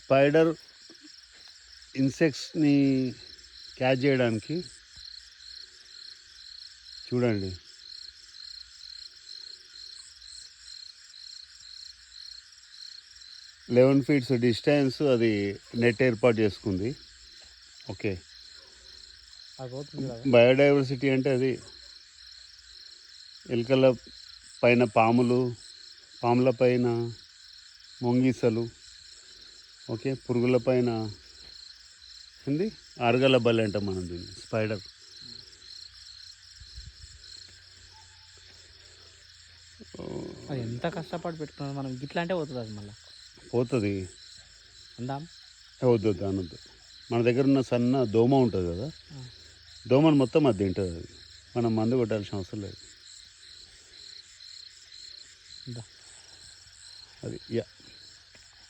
Spider ఇన్సెక్ట్స్ని catch చేయడానికి చూడండి 11 feets distance అది నెట్ ఏర్పాటు చేసుకుంది. ఓకే, బయోడైవర్సిటీ అంటే అది ఎలుకల పైన పాముల పైన మొంగీసలు, ఓకే, పురుగుల పైన ఏంది అరగల బల్లి అంటాం మనం దీన్ని, స్పైడర్. అది ఎంత కష్టపడి పెట్టుకున్నాం మనం, గిట్లా అంటే పోతుంది అది మళ్ళీ పోతుంది. అందాం వద్దు అనొద్దు. మన దగ్గర ఉన్న సన్న దోమ ఉంటుంది కదా, దోమను మొత్తం అది తింటుంది. అది మనం మందు కొట్టాల్సిన అవసరం లేదు. అది యా